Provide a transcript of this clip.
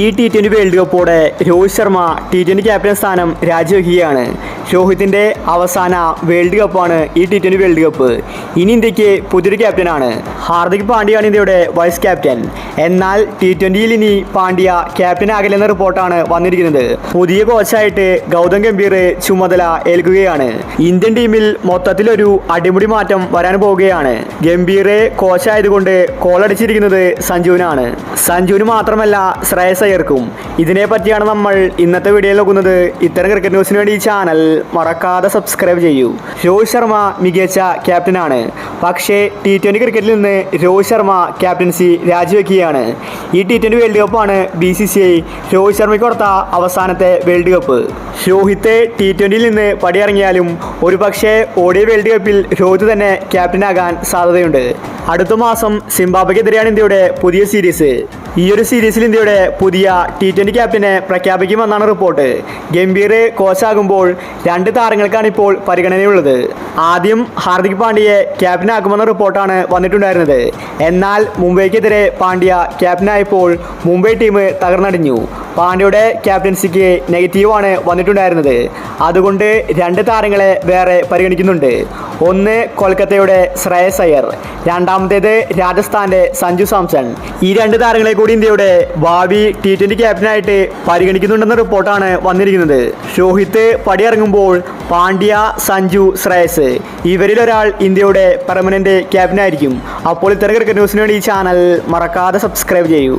ഈ T20 world കപ്പോടെ Rohit Sharma T20 captain സ്ഥാനം രാജിവെക്കുകയാണ്. രോഹിത്തിൻ്റെ അവസാന വേൾഡ് കപ്പാണ് ഈ T20 വേൾഡ് കപ്പ്. ഇനി ഇന്ത്യക്ക് പുതിയൊരു ക്യാപ്റ്റനാണ്. ഹാർദിക് പാണ്ഡ്യയാണ് ഇന്ത്യയുടെ വൈസ് ക്യാപ്റ്റൻ. എന്നാൽ T20യിൽ ഇനി പാണ്ഡ്യ ക്യാപ്റ്റൻ ആകില്ലെന്ന റിപ്പോർട്ടാണ് വന്നിരിക്കുന്നത്. പുതിയ കോച്ചായിട്ട് ഗൗതം ഗംഭീർ ചുമതല ഏൽക്കുകയാണ്. ഇന്ത്യൻ ടീമിൽ മൊത്തത്തിലൊരു അടിമുടി മാറ്റം വരാൻ പോവുകയാണ്. ഗംഭീർ കോച്ചായതുകൊണ്ട് കോളടിച്ചിരിക്കുന്നത് സഞ്ജുവിനാണ്. സഞ്ജുവിന് മാത്രമല്ല ശ്രേയസ് അയ്യർക്കും. ഇതിനെ പറ്റിയാണ് നമ്മൾ ഇന്നത്തെ വീഡിയോയിൽ നോക്കുന്നത്. ഇത്തരം ക്രിക്കറ്റ് ന്യൂസിന് വേണ്ടി ഈ ചാനൽ മറക്കാതെ സബ്സ്ക്രൈബ് ചെയ്യൂ. രോഹിത് ശർമ്മ മികച്ച ക്യാപ്റ്റനാണ്. പക്ഷേ T20 ക്രിക്കറ്റിൽ നിന്ന് രോഹിത് ശർമ്മ ക്യാപ്റ്റൻസി രാജിവെക്കുകയാണ്. ഈ T20 വേൾഡ് കപ്പാണ് BCCI രോഹിത് ശർമ്മയ്ക്ക് കൊടുത്ത അവസാനത്തെ വേൾഡ് കപ്പ്. രോഹിത്ത് T20യിൽ നിന്ന് പടിയിറങ്ങിയാലും ഒരു പക്ഷേ ODI വേൾഡ് കപ്പിൽ രോഹിത് തന്നെ ക്യാപ്റ്റനാകാൻ സാധ്യതയുണ്ട്. അടുത്ത മാസം സിംബാബ്വെക്കെതിരെയാണ് ഇന്ത്യയുടെ പുതിയ സീരീസ്. ഈ ഒരു സീരീസിൽ ഇന്ത്യയുടെ പുതിയ T20 ക്യാപ്റ്റനെ പ്രഖ്യാപിക്കുമെന്നാണ് റിപ്പോർട്ട്. ഗംഭീർ കോച്ചാകുമ്പോൾ 2 താരങ്ങൾക്കാണ് ഇപ്പോൾ പരിഗണനയുള്ളത്. ആദ്യം ഹാർദിക് പാണ്ഡ്യയെ ക്യാപ്റ്റനാക്കുമെന്ന റിപ്പോർട്ടാണ് വന്നിട്ടുണ്ടായിരുന്നത്. എന്നാൽ മുംബൈക്കെതിരെ പാണ്ഡ്യ ക്യാപ്റ്റനായപ്പോൾ മുംബൈ ടീം തകർന്നടിഞ്ഞു. പാണ്ഡ്യയുടെ ക്യാപ്റ്റൻസിക്ക് നെഗറ്റീവാണ് വന്നിട്ടുണ്ടായിരുന്നത്. അതുകൊണ്ട് 2 താരങ്ങളെ വേറെ പരിഗണിക്കുന്നുണ്ട്. ഒന്ന് കൊൽക്കത്തയുടെ ശ്രേയസ് അയ്യർ, രണ്ടാമത്തേത് രാജസ്ഥാൻ്റെ സഞ്ജു സാംസൺ. ഈ 2 താരങ്ങളെ കൂടി ഇന്ത്യയുടെ ഭാവി T20 ക്യാപ്റ്റനായിട്ട് പരിഗണിക്കുന്നുണ്ടെന്ന റിപ്പോർട്ടാണ് വന്നിരിക്കുന്നത്. രോഹിത്ത് പടിയിറങ്ങുമ്പോൾ പാണ്ഡ്യ, സഞ്ജു, ശ്രേയസ് ഇവരിൽ ഒരാൾ ഇന്ത്യയുടെ പെർമനന്റ് ക്യാപ്റ്റനായിരിക്കും. അപ്പോൾ ഇത്തരം ക്രിക്കറ്റ് ന്യൂസിന് വേണ്ടി ഈ ചാനൽ മറക്കാതെ സബ്സ്ക്രൈബ് ചെയ്യൂ.